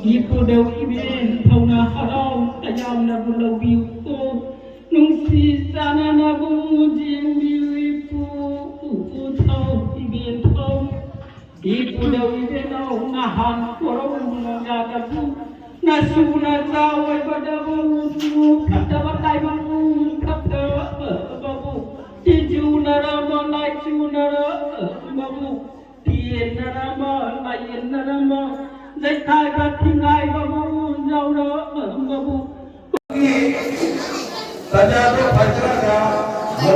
Ipo iben thona harau tajam na bulau biu nung si sana na bu jing biu ipo thau iben thau ipo iben au na han korau na ga bu na su na zawai pada bu kata batai bu kata babu tiju na rama lai chu na babu tien na rama lai na rama Hãy subscribe cho kênh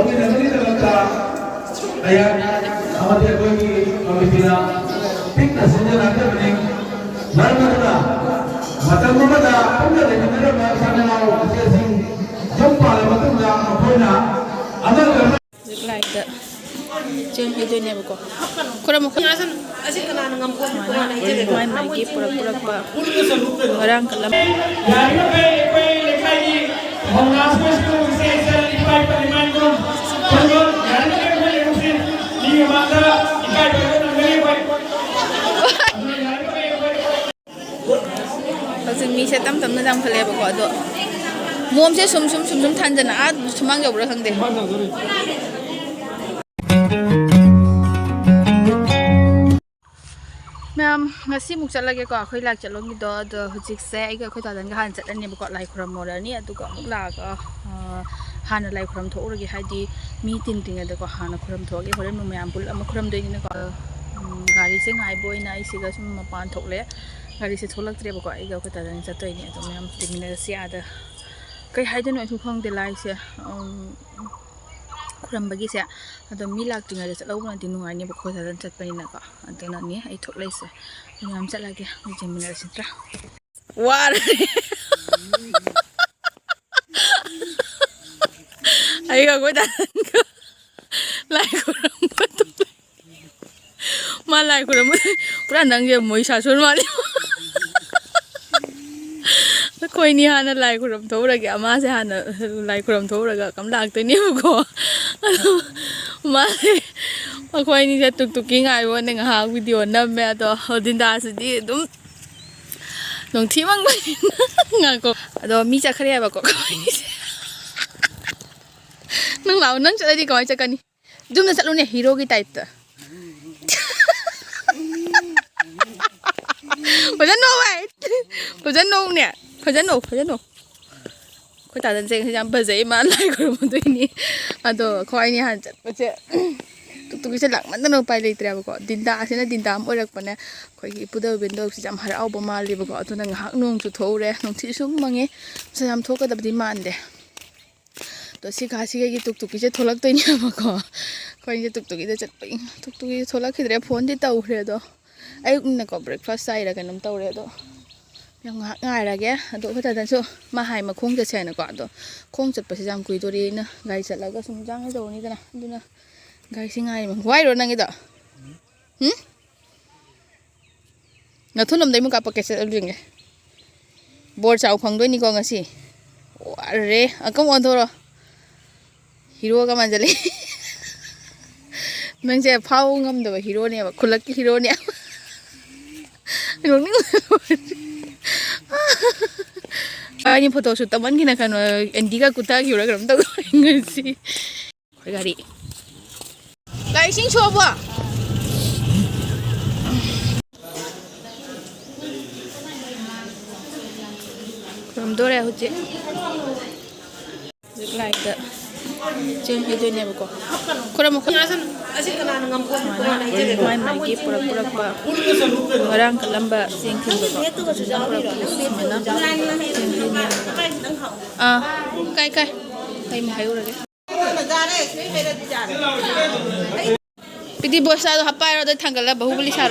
Ghiền Mì Gõ để không bỏ lỡ Jeng video nya buko. Kurang mau kan? Asyik kena ngam kuat kuat ini. Main lagi pura-pura pa. Orang kelam. Pasal mi saya tam nang kale buko ado. Muam saya sum tan jana semang jauh berang deh. Ma'am, ngasi muk chat lagi ko akhoi lak chat longi do hujik se ai ga khoi ta dan ga han chat ani bu ko lai khram mo ra ni atu ko muk la ga han lai khram tho ri haidi mi tin ting da ko han khram tho ge horen mu ma'am bul am khram doi ni ko gari se ngai boi na isi ga sum ma pan thok le gari se tholak tre bu ko ai ga khoi ta dan chat toi ni atu ma'am tin ni se ada kai haiden no thu khong de lai se Kurang bagi saya, atau milak tinggal di selau nanti nungai ni bukan sahaja cat pani nak, atau nanti ay thok lagi saya, ini amcat lagi, macam mana sih terah? War, ayo aku dah, lai kurang betul, malah kurang betul, kurang nangge moi sasun malah. Koi ni hana lai kuram thau ra ga ma se hana lai kuram thau ra ga kam dak te ni ko ma koi ni se tuk tuk ki ngai wo ne ha video na me to din da su di dum nong thi mang ba nga ko ado mi cha khare ba ko nang lau nang cha di ko cha kan ni dum na chalu ne hero ki type ta Bajan no wai Bajan no ne Fajan no ko ta dan jeng jam ba zai ma lai ko mo doi ni ado ko ai ni han chat pa che tuk tuk se lak man no pai le tra ba ko din da se na din da mo rak pa ne ko gi pu da ben do si jam har au ba ma le ba ko to na ngak nong chu tho re nong thi sum mangi se jam tho ka da di man de to si ga si gi tuk tuk se tholak toi ni ba ko ni tuk tuk gi da chat pa tuk tuk gi tholak khidre phone di tau re do ai na ko breakfast sai ra ka nam tau re do yang ngai ra ge ado khata dan so ma hai ma khong ja che na ko ado khong chat pa se jam kui do ri na gai chat la ga sum jang ai do ni da na duna gai singai ma wai ro nang i da na thunam dai mu ka pa ke se ring ge bor chau khang doi ni ko ngasi are akam on thoro hero ka man jale nang je phau ngam da hero ne ba khulak ki hero ne Ini foto shoot teman kita kan Endika kuta kira kira tahu enggak sih. Gari. Lai sing coba. Kurang dore huje. Like that. Jeng video nya buko. Kurang mau kan? Asyik kena ngam kuat kuat ini. Main lagi pura-pura pa. Orang kelamba jeng film buko. Mana? Kai. Kai mai hayu lagi. Pidi bos satu apa yang ada tanggal lah bahu beli sar.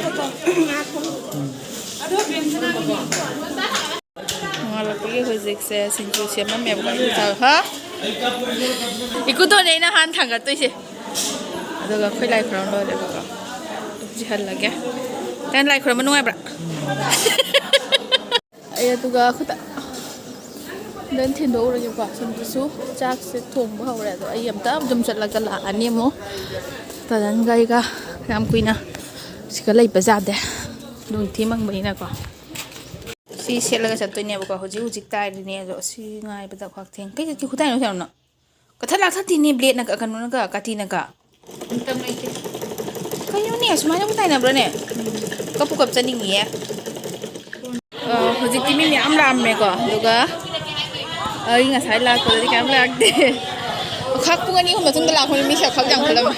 Ngalah pergi hojek saya sinju siapa memang bukan tahu ha? Ikut tu ni na han tanggal tu sih. Aduh gak kau like kurang dulu deh kau. Jihad lagi. Dan like kurang menunggu berapa? Ayah tu gak aku tak. Dan tidur lagi kau. Sampai su cak setung bahawa itu ayam tak jam setelah kelah ani mo. Tadan gaya kah ram kuina. Sekarang ibu zat deh. ꯅꯨꯡ ꯊꯤꯃꯪꯕꯅꯤꯅꯀꯣ ꯁꯤ ꯁꯦꯠꯂꯒ ꯆꯠꯇꯣꯏꯅꯦꯕꯀꯣ ꯍꯧꯖꯤꯛ ꯇꯥꯏꯔꯤꯅꯦ ꯑꯗꯣ ꯁꯤ ꯉꯥꯏꯕꯗ ꯈ꯭ꯋꯥꯛ ꯊꯦꯡ ꯀꯩ ꯆꯠꯀꯦ ꯈꯨꯇꯥꯏꯅꯣ ꯁꯦꯝꯅꯣ ꯀꯊꯠ ꯂꯥꯛꯊꯠꯇꯤꯅꯦ ꯕ꯭ꯂꯦꯗꯅ ꯀꯩꯅꯣꯅꯒ ꯀꯥꯇꯤꯅꯒ ꯃꯇꯝ ꯂꯩꯇꯦ ꯀꯩꯅꯣꯅꯦ ꯁꯨꯃꯥꯏꯅꯕꯨ ꯇꯥꯏꯅꯕ꯭ꯔꯅꯦ ꯀꯞꯄꯨ ꯀꯞꯆꯅꯤꯡꯉꯤꯌꯦ ꯍꯧꯖꯤꯛꯇꯤ ꯃꯤ ꯃꯌꯥꯝ ꯂꯥꯛꯑꯝꯃꯦꯀꯣ ꯑꯗꯨꯒ ꯑꯩ ꯉꯁꯥꯏ ꯂꯥꯛꯄꯗꯗꯤ ꯀꯌꯥꯝ ꯂꯥꯛꯇꯦ ꯈꯥꯛ ꯄꯨꯡ 2 ꯑꯍꯨꯝ ꯃꯇꯨꯡꯗ ꯂꯥꯛꯄꯅꯤ ꯃꯤꯁꯦ ꯈꯛ ꯌꯥꯝ ꯈꯜꯂꯝꯃꯦ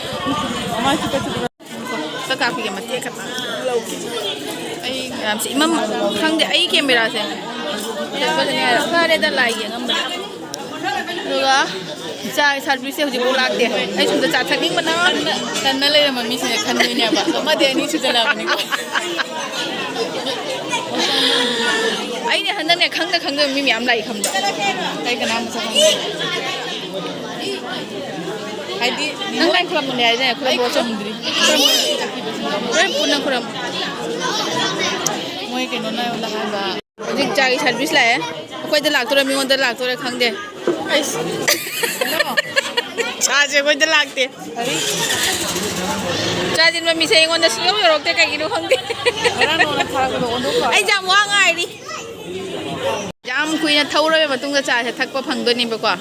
ꯀꯥꯞꯄꯤꯒꯦ ꯃꯇꯦꯛ ꯈꯛꯇꯪ ꯂꯧꯒꯦ ꯑꯩ ꯃꯌꯥꯝꯁꯦ ꯏꯃꯝ ꯈꯪꯗꯦ ꯑꯩ ꯀꯦꯃꯦꯔꯥꯁꯦ ꯐꯔꯦꯗ ꯂꯥꯏ ꯌꯦꯡꯉꯝꯕꯅꯦ ꯑꯗꯨꯒ ꯆꯥ ꯁꯥꯔꯚꯤꯁꯁꯦ ꯍꯧꯖꯤꯛꯐꯥꯎ ꯂꯥꯛꯇꯦ ꯑꯩ ꯁꯣꯝꯗ ꯆꯥ ꯊꯛꯅꯤꯡꯕꯅ ꯀꯟꯅ ꯂꯩꯔꯝꯕ ꯃꯤꯁꯤꯡꯁꯦ ꯈꯟꯗꯣꯏꯅꯦꯕ ꯑꯃꯗꯤ ꯑꯅꯤ ꯁꯨꯖꯜꯂꯛꯑꯕꯅꯤꯀꯣ ꯑꯩꯅꯦ ꯍꯟꯗꯛꯅꯦ ꯈꯪꯗꯕ ꯃꯤ ꯃꯌꯥꯝ ꯂꯥꯛꯏ ꯈꯪꯕ꯭ꯔꯥ ꯑꯩ ꯀꯅꯥ ꯃꯁꯛ ꯈꯪꯗꯦ ꯍꯥꯏꯗꯤ ꯅꯪ ꯂꯥꯏ ꯈꯨꯔꯝꯕꯅꯦ ꯍꯥꯏꯗꯅꯦ ꯈꯨꯔꯝꯕ ꯆꯪꯗ꯭ꯔꯤ ꯍꯣꯔꯦꯟ ꯄꯨꯟꯅ ꯈꯨꯔꯝ ꯃꯣꯏ ꯀꯩꯅꯣꯅ ꯑꯩꯉꯣꯟꯗ ꯍꯥꯏꯕ ꯍꯧꯖꯤꯛ ꯆꯥꯒꯤ ꯁꯥꯔꯚꯤꯁ ꯂꯥꯛꯑꯦ ꯑꯩꯈꯣꯏꯗ ꯂꯥꯛꯇꯣꯏꯔꯥ ꯃꯤꯉꯣꯟꯗ ꯂꯥꯛꯇꯣꯏꯔꯥ ꯈꯪꯗꯦ ꯑꯩꯁ ꯆꯥꯁꯦ ꯑꯩꯈꯣꯏꯗ ꯂꯥꯛꯇꯦ ꯆꯥꯁꯤꯟꯕ ꯃꯤꯁꯦ ꯑꯩꯉꯣꯟꯗ ꯁꯨꯡꯌꯧ ꯌꯧꯔꯛꯇꯦ ꯀꯩꯒꯤꯅꯣ ꯈꯪꯗꯦ ꯑꯩ ꯌꯥꯝ ꯋꯥ ꯉꯥꯏꯔꯤ ꯌꯥꯝ ꯀꯨꯏꯅ ꯊꯧꯔꯕ ꯃꯇꯨꯡꯗ ꯆꯥꯁꯦ ꯊꯛꯄ ꯐꯪꯗꯣꯏꯅꯦꯕꯀꯣ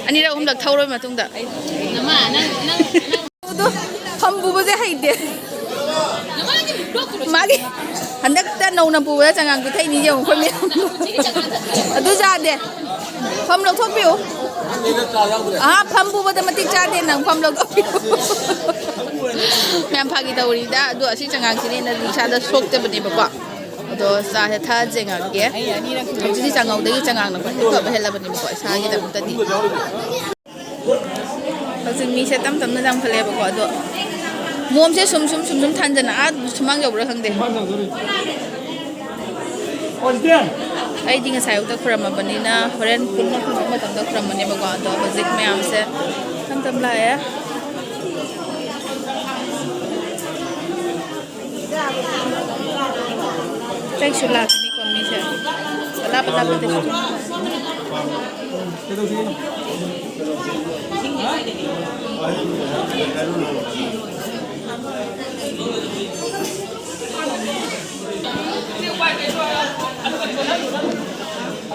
ꯑꯅꯤꯔꯛ ꯑꯍꯨꯝꯂꯛ ꯊꯧꯔꯕ ꯃꯇꯨꯡꯗ ꯐꯝ ꯄꯨꯕꯁꯦ ꯍꯩꯇꯦ ꯃꯥꯒꯤ ꯍꯟꯗꯛꯇ ꯅꯧꯅ ꯄꯨꯕꯗ ꯆꯉꯥꯡ ꯄꯤꯊꯛꯏꯅꯤ ꯌꯦꯡꯉꯨ ꯑꯩꯈꯣꯏ ꯃꯌꯥꯝ ꯑꯗꯨ ꯆꯥꯗꯦ ꯐꯝ ꯂꯧꯊꯣꯛꯄꯤꯌꯨ ꯐꯝ ꯄꯨꯕꯗ ꯃꯇꯤꯛ ꯆꯥꯗꯦ ꯅꯪ ꯐꯝ ꯂꯧꯊꯣꯛꯄꯤꯌꯨ ꯃꯌꯥꯝ ꯐꯥꯒꯤ ꯇꯧꯔꯤꯗ ꯑꯗꯣ ꯑꯁꯤ ꯆꯉꯥꯡꯁꯤꯅꯦꯅ ꯏꯁꯥꯗ ꯁꯣꯛꯇꯕꯅꯦꯕꯀꯣ ꯑꯗꯣ ꯆꯥꯁꯦ ꯊꯛꯑꯁꯦ ꯉꯥꯡꯒꯦ ꯍꯧꯖꯤꯛꯇꯤ ꯆꯉꯧꯗꯒꯤ ꯆꯉꯥꯡꯅ ꯈ꯭ꯋꯥꯏꯗꯒꯤ ꯐꯕ ꯍꯦꯜꯂꯕꯅꯦꯕꯀꯣ ꯏꯁꯥꯒꯤꯗꯃꯛꯇꯗꯤ ꯍꯧꯖꯤꯛ ꯃꯤꯁꯦ ꯇꯞ ꯇꯞꯅ ꯌꯥꯝꯈꯠꯂꯛꯑꯦꯕꯀꯣ ꯑꯗꯣ ꯃꯣꯝꯁꯦ ꯁꯨꯝ ꯊꯥꯟꯖꯟꯅ ꯁꯨꯃꯥꯡ ꯌꯧꯕ꯭ꯔꯥ ꯈꯪꯗꯦ ꯑꯩꯗꯤ ꯉꯁꯥꯏ ꯑꯌꯨꯛꯇ ꯈꯨꯔꯝꯃꯕꯅꯤꯅ ꯍꯣꯔꯦꯟ ꯄꯨꯟꯅ ꯈꯨꯔꯝꯕ ꯃꯇꯝꯗ ꯈꯨꯔꯝꯃꯅꯦꯕꯀꯣ ꯑꯗꯣ ꯍꯧꯖꯤꯛ ꯃꯌꯥꯝꯁꯦ ꯇꯞ ꯂꯥꯛꯑꯦ ꯀꯩꯁꯨ ꯂꯥꯛꯀꯅꯤꯀꯣ ꯃꯤꯁꯦ ꯂꯥꯞꯄꯗꯁꯨ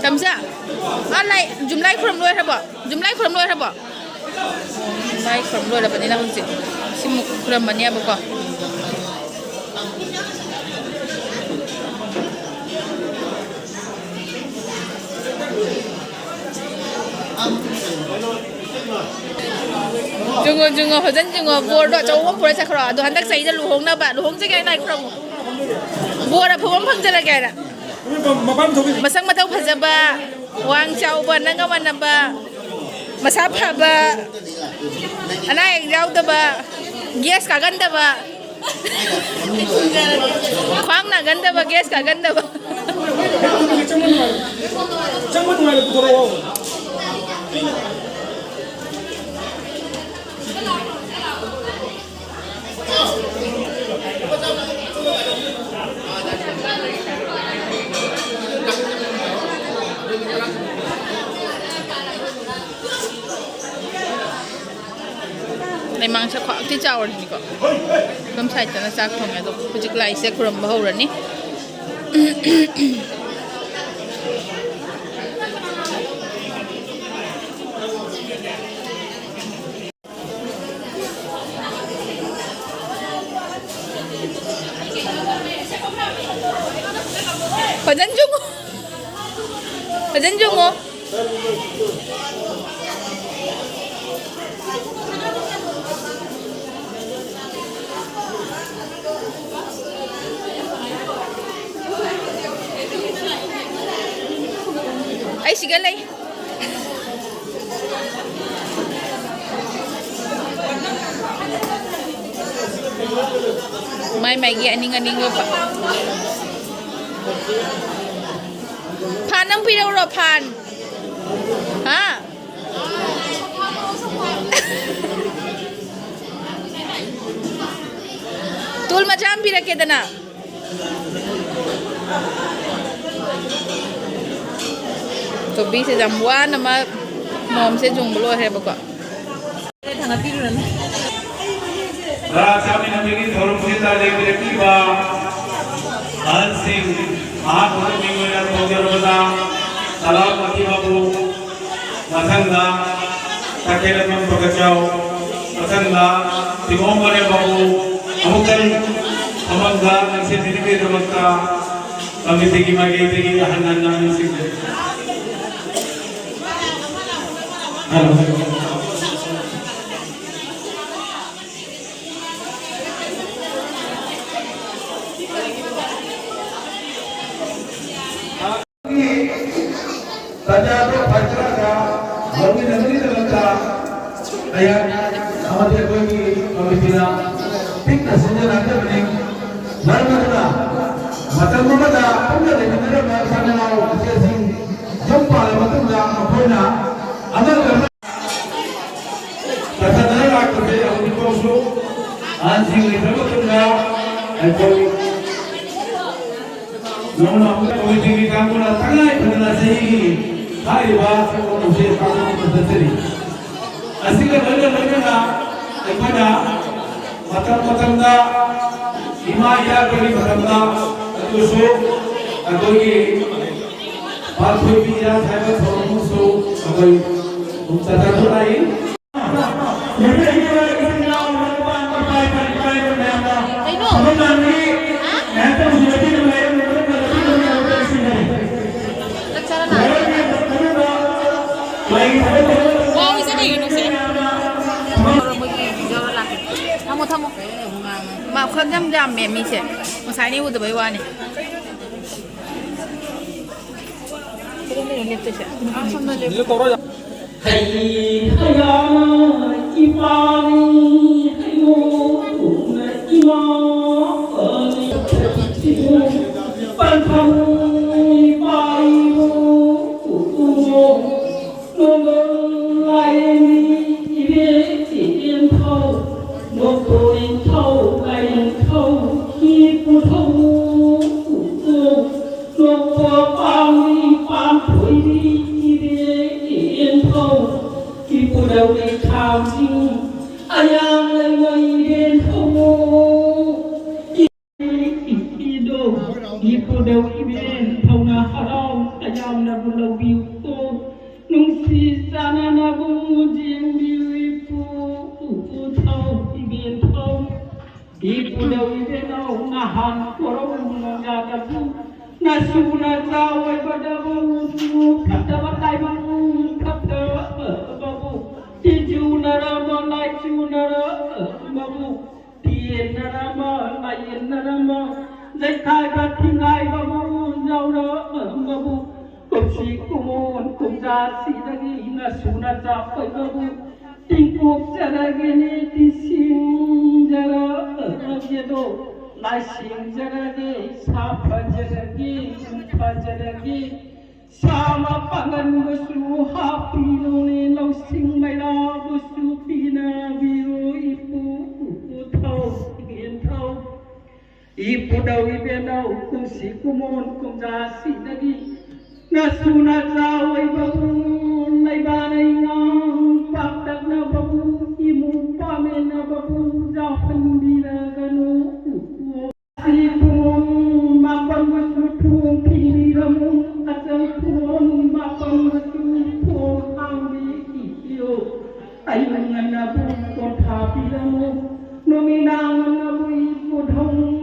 ꯆꯝꯆꯥ ꯖꯨꯝꯂꯥꯏ ꯈꯨꯔꯝ ꯂꯣꯏꯈ꯭ꯔꯕꯣ ꯖꯨꯝꯂꯥꯏ ꯈꯨꯔꯝ ꯂꯣꯏꯈ꯭ꯔꯕꯣ ꯖꯨꯝꯂꯥꯏ ꯈꯨꯔꯝ ꯂꯣꯏꯔꯕꯅꯤꯅ ꯍꯧꯖꯤꯛ ꯁꯤꯃꯨꯛ ꯈꯨꯔꯝꯃꯅꯦꯕꯀꯣ ꯖꯨꯡꯉꯣ ꯐꯖꯅ ꯖꯨꯡꯉꯣ ꯕꯣꯔꯗꯣ ꯑꯆꯧꯕ ꯄꯨꯔ ꯆꯠꯈ꯭ꯔꯣ ꯑꯗꯣ ꯍꯟꯗꯛ ꯆꯍꯤꯗ ꯂꯨꯍꯣꯡꯅꯕ ꯂꯨꯍꯣꯡꯖꯒꯦ ꯍꯥꯏꯅ ꯈꯨꯔꯝꯃꯨ ꯕꯣꯔ ꯑꯐꯕ ꯑꯃ ꯐꯪꯖꯔꯒꯦ ꯍꯥꯏꯅ ꯃꯁꯛ ꯃꯇꯧ ꯐꯖꯕ ꯋꯥꯡ ꯆꯥꯎꯕ ꯅꯪꯒ ꯃꯥꯟꯅꯕ ꯃꯁꯥ ꯐꯕ ꯑꯅꯥ ꯑꯌꯦꯛ ꯌꯥꯎꯗꯕ ꯒ꯭ꯌꯥꯁ ꯀꯥꯒꯟꯗꯕ ꯈ꯭ꯋꯥꯡ ꯅꯥꯒꯟꯗꯕ ꯒ꯭ꯌꯥꯁ ꯀꯥꯒꯟꯗꯕ ꯂꯩꯃꯥꯡꯁꯦ ꯈ꯭ꯋꯥꯛꯇꯤ ꯆꯥꯎꯔꯅꯤꯀꯣ ꯑꯗꯨꯝ ꯁꯥꯏꯠꯇꯅ ꯆꯥꯛ ꯊꯣꯡꯉꯦ ꯑꯗꯣ ꯍꯧꯖꯤꯛ ꯂꯥꯏꯁꯦ ꯈꯨꯔꯝꯕ ꯍꯧꯔꯅꯤ Fazendo jungo. Ay, sige lay. May gi aning-aning pa. Pan ang pinawro pan. Ha? Tul macam pira ke dana. To bisa jambuan nama mom se junglo hai bako. Thanga tirunan. Ra kami nanti ini forum kita lagi आज सिंह महाकुटुंबी तौजरबदा सलामती बाबू मथंगा तकेलम पगचाव मथंगा तिमोमरे बाबू अमुकल अमंगा नसे दिनके Dumka committee की मागे तेगी हन्ना Singh hello Raja Bajraga, Bagi Negeri Telangka, ayat amatir bagi pemimpin, pikir senjata ada bening, narmada, macam mana punya dengan negara sana mau kesing, jumpa macam mana punya, amal kerana, kata negara kerja yang dikoso, anjing itu macamnya, ekor Nona koi tinggi kamu na tangai pernah sih, hari bahasa kau mesti kamu berdiri. Asyik berjalan na, ekada, macam na, imaya kali macam na, itu so, aku ini, baru bicara saya bertemu so, aku ucapkan tu lain. Wow, isa kayo no sir. Thamo. Ma khon jam mẹ mi sir. Mo sai ni u de bai wa ni. Hãy subscribe Ibu Dewi Ben Tauna Haram Ayam Nabu Labiu Nungsi Sana Nabu Jim Ibu Tau Iben Tau Ibu Dewi Ben Nahan Korong Nagabu Nasuna Zawai Badabu Kata Batai Babu Kata Babu Tiju Narama Laichu Narama Babu Tien Narama Layan Narama Dạy khai các thiên ai và mong nhau đó mà bu cùng sĩ cùng ôn cùng gia sĩ đã ghi là số là giáo phải mà bu tình cuộc sẽ là ghi ni thì xin ra đó ở kia đồ lại xin ra là ghi sao phải ra là ghi phải ra là ghi sao mà pangan besu happy lo ni lo sing mai la besu pina biru ipu thâu biển thâu Ibu Dewi benau kumsi kumon kumja sinagi nasuna zawai babu naibanai ngang pakdak na babu imu pame na babu jahan bilaganu sipun mapan wasupun pilihamu asal pun mapan wasupun ambi iyo ayungan nabu kota bilamu nominang nabu ibu dhong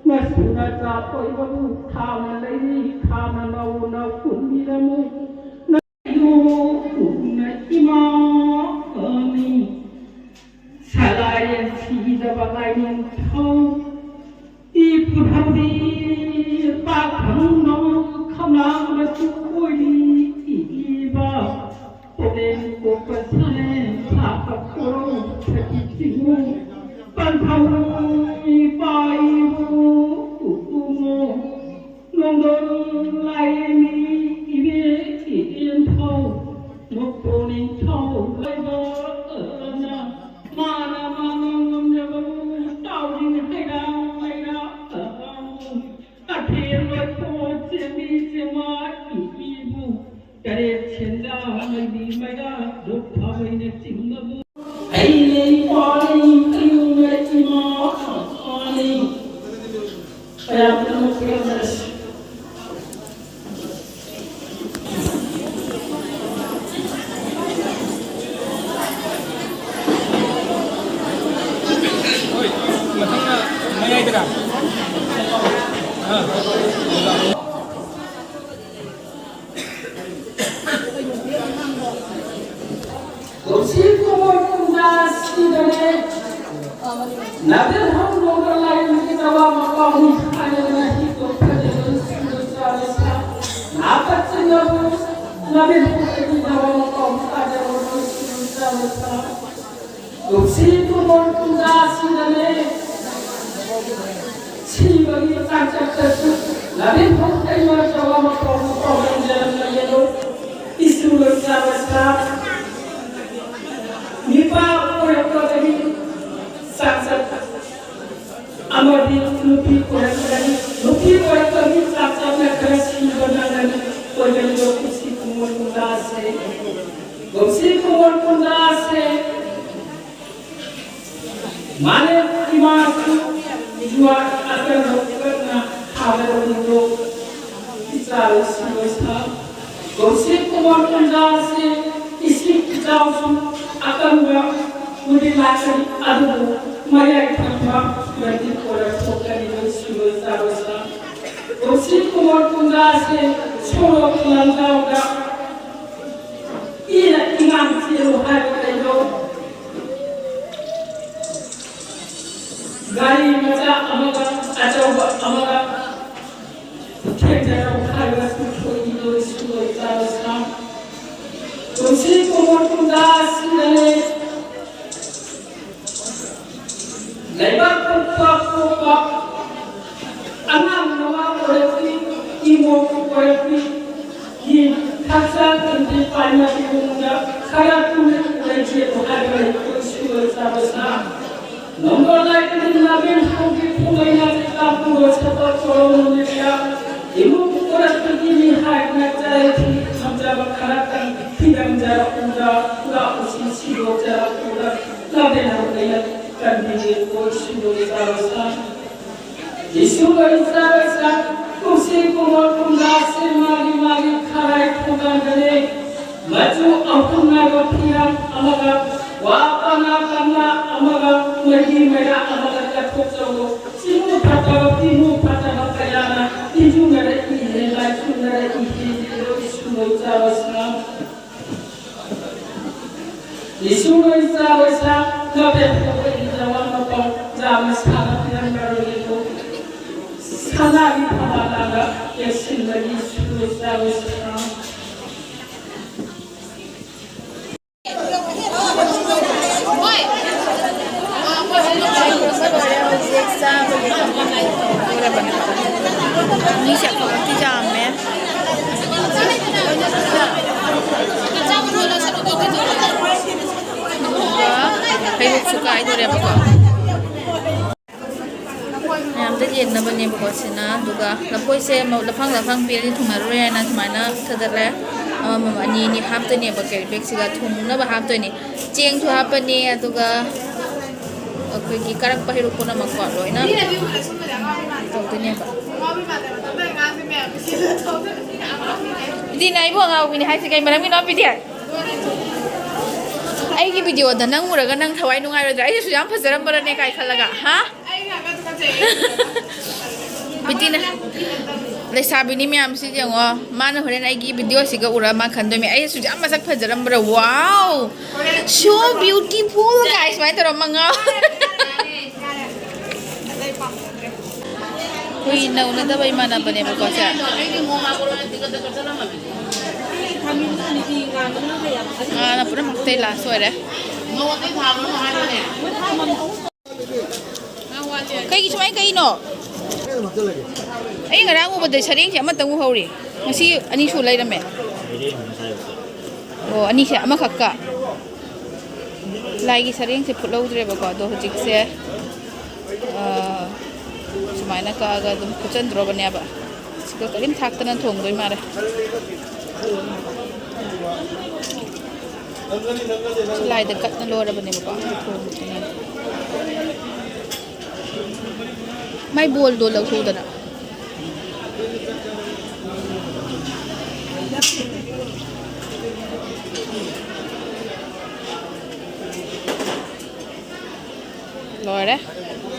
Masuna capai babu kama lagi kama launa kuniramu na na ima ani salayan sida bagaimana kau ibu hati pakang no kamlang masukui iba oden kopasane papak koro sakitimu panthau ibai Hãy Nabi Muhammad lain kita maqam alaihi wa sallam. Apa saja Nabi Muhammad kita maqam alaihi wa sallam. Dosi tu montuda sidane. Si bagi kancak tersebut Nabi Muhammad kita maqam alaihi isu bersama. Nipa orang tadi saksat amadi lupi orang tadi saksatnya kerasi benar orang kursi kumur kundase mana imaku jual akan dokternya hadir untuk bicara semasa kursi kumur kundase isi jauh akan mudilasi adu maya itama berarti orang sokari bersuara sarasa kursi kumur kundase solo kelantauda ina ingat siru hari itu gari macam amaga acau amaga kerja hari itu bersuara sarasa kursi kumur kundase lebar kupak anam nama kolektif imo kolektif di hasil di panjang hingga karatu lagi berada di kursi bersama. Nomor lain di Nabi Muhammad punya kitab bersama orang Indonesia imo kolektif ini hanya cari sampai berkaratan tidak menjadi udah posisi berjarak udah Nabi Muhammad kandungan kursi bersama. Isu bersama kursi kumur kundase magi karai kundane maju ampuna bapian amaga wapana kana amaga magi mera amaga katotso simu pata kayana iju ngare ihe lai ngare ihe isu bersama. Isu bersama kabe Jamis sangat yang baru itu sangat dipahala yasin lagi susah. Ini siapa nanti jamnya? Kayak suka itu dia pokok. Yang tadi nama ni pokok sina, juga lapoi se mau lapang pilih thungar raya na cumana terderah. Mama ni hap tu ni pakai beg siga thung na hap tu ni, ceng tu hap ni juga. Aku pergi karak pahiru pun nama kuat loh, na. Tu ni apa? Di na ibu ngau ini hai sekai malam ini apa dia? Aiki video dah nang murah kan nang thawai nungai roda. Aiki sudah apa seram berani kai khalaga, ha? Betina, lesabi ni mi amsi jango. Mana horen aiki video siga urah makan doi mi. Aiki sudah masak fajaram berah. Wow, so beautiful guys. Mai terus mangau. Hui, na una dah bagaimana bani berkuasa? Na pura maktai lah, suara. Kayak cuma kayak ino. Nggak ada aku sering siapa tahu hari. Masih ani sulai ramai. Oh, ani siapa kakak? Lagi sering sepuluh laut reba kau doh hujik se. Semaina ka agak tu kucing droban ya ba. Sikap kalim thak tenan thong doi mare. Selai dekat na lora ba ni ba thong tenan. Mai bol do lag thu dana. Loi đấy,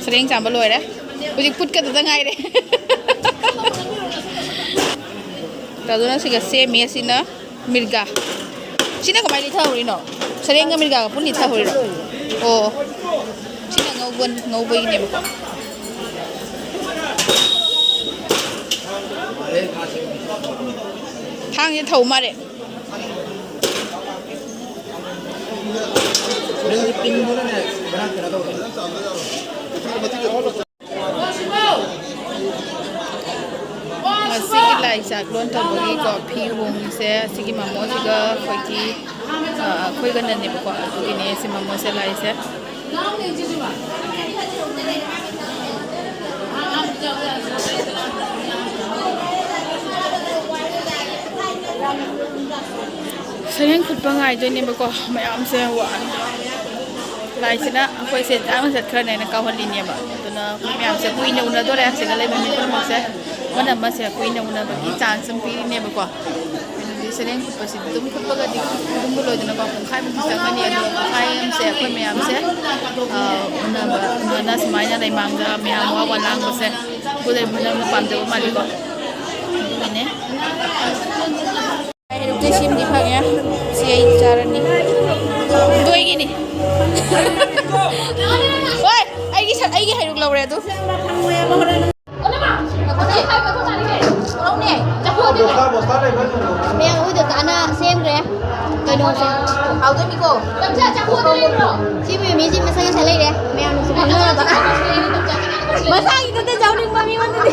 sering campur loi đấy. Ujung put ka tatangay re. Tado na siga semi sina mirga. Sina ka may litha hori no. Sareng nga mirga ka pun litha hori no. Oh. Sina ngawbay ni ba. Thang ye thau ma re. Sige lai sa klon to bagi ko phi hong se sige mamo siga khoi ga nan ne ko ini se mamo se lai se Sareng khut pa ngai doi ne ba ko mayam se wan lai sina khoi se ang se khra ne na ka holi ne ba to na mayam se kui ne una do re se lai me ko ma se mana ma se kui ne una ba ki chang sam pi ne ba ko ni sareng khut pa si dum khut pa ga di dum bo lo na ba ko khai ma sa ni ado khai am se khoi mayam se una ba na smai na dai mang ga mayam wa lang ba se ko dai mana pam de ma li ko ini Rupte sim di phagya siai charani doi gini oi ai gi hairuk lawre tu Mẹ ui được cả na xem kìa. Tôi đồ xem. au tu mi ko Chị mình sang cái lấy đấy. Mẹ nó sẽ còn nữa đó. Mà sang cái tên cháu đừng bao nhiêu ăn đi.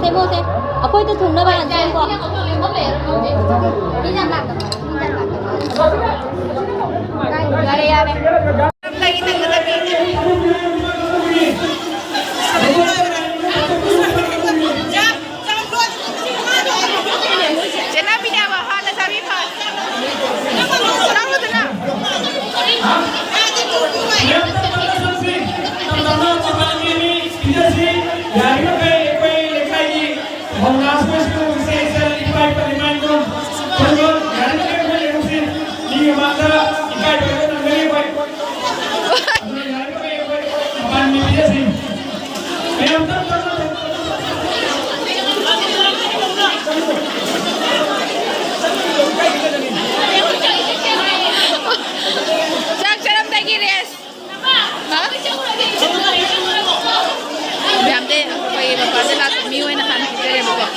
Xem vô xem. Ở quay tôi thùng nó bạn xem qua. Đi ra mặt. Ra đây ra đây. lagi tengah lagi Jangan pindah bahan lah sabi pa. Tahu tu nak? Jangan lagi res. Biar deh, kau ini bapak dia nak miu ini kan kita dia buka.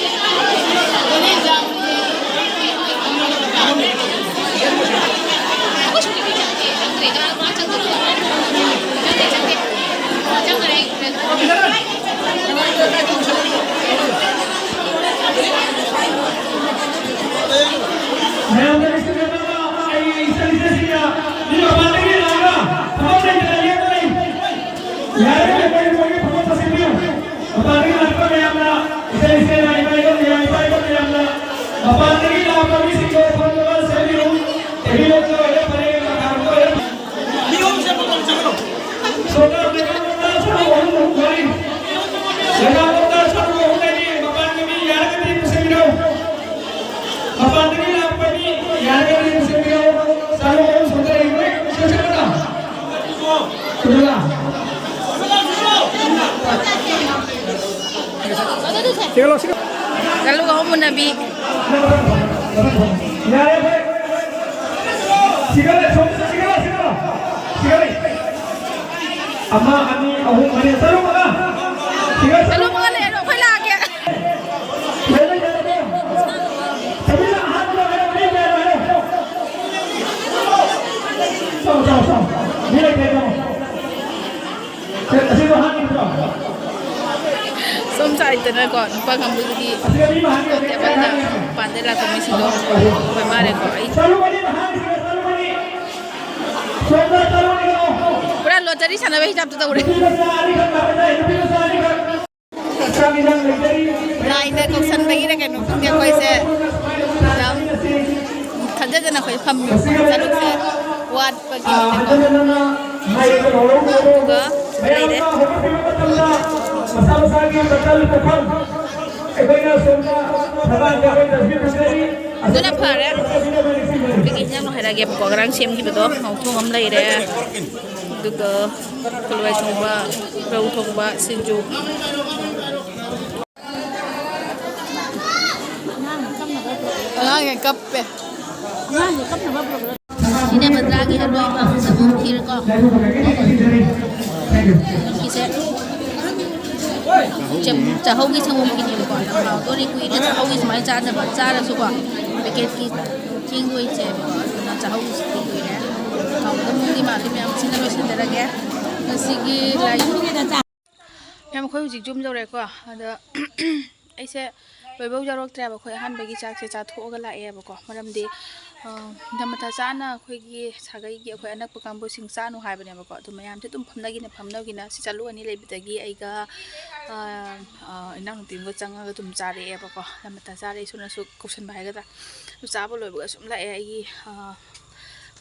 Lalu kamu mau nabi. Lalu mga lero, kay lagi. Somsa itu na kon pagam budi tiap ada pandai lah komisi do pemare ko ai pura lo tadi sana behi jam tu tahu deh nah ini kau san bagi deh kan dia kau ise jam kerja jana kau pam selalu se buat pagi juga boleh deh Itu nak apa? Bikinnya no hari lagi apa? Orang sim gitu, mau tu ngam lagi deh. ꯑꯗꯨꯒ ꯍꯋꯥꯏ ꯊꯣꯡꯕ ꯔꯧ ꯊꯣꯡꯕ ꯁꯤꯡꯖꯨ ꯑꯉꯥꯡ ꯌꯥꯝ ꯀꯞꯄꯦ Sini bedragi haloi bang sebelum kir kok. Kisah. Cahau ki sangom kini kok. Kalau tu ni kui dia cahau ki semai cara suka. Paket ki cingui cem kok. Na cahau ki kui dia. Kalau tu mungkin mati macam sini macam sini lagi. Nasi lain. Yang kau uji jom jauh reko. Ada. Aise Bebau jarok travel koi han bagi chak se cha thoga la e bako maram de damata chana khoi gi sagai gi khoi anak pakambo sing cha nu hai bane bako tu mayam te tum phamna gi na si chalu ani lei bitagi ai ga inang tim go changa ga tum cha re e bako damata cha re suna su kusan bai ga da tu cha bo loi ba sum la e ai gi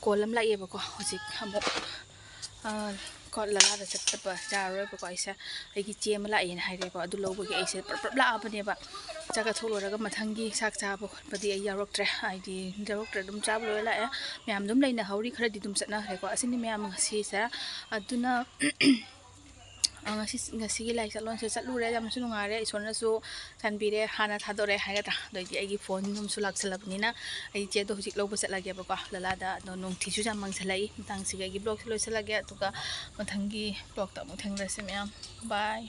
kolam la e bako hojik amoก็ละลาจะจับปะจ้าเลยปะก็ไอ้เสียไอ้กิเจมาละเองให้เลยปะดูโลกก็ไอ้เสียปรับละปะเนี่ยปะจากกระทุกแล้วก็มาทั้งกี่ชักจ้าปะปะดีไอ้ยารกเตะไอ้ดียารกเตะดุมจ้าเลยละเอ๊ะแม่ยามดุมเลยนะเขาดีขนาดดีดุมเสร็จนะเลยก็สิ่งนี้แม่ยามงสีเสียดูนะngasi lai salon se chalu re jam sunu ngare isona su chanbi re hana thado re haga ta doi di agi phone num su lak salap ni na ai che do hojik lo ba sala ge ba ko lala da no nong thi su jam mang salai tang si ga gi blog loi sala ge to ka mathang gi blog ta mu thang re se me bye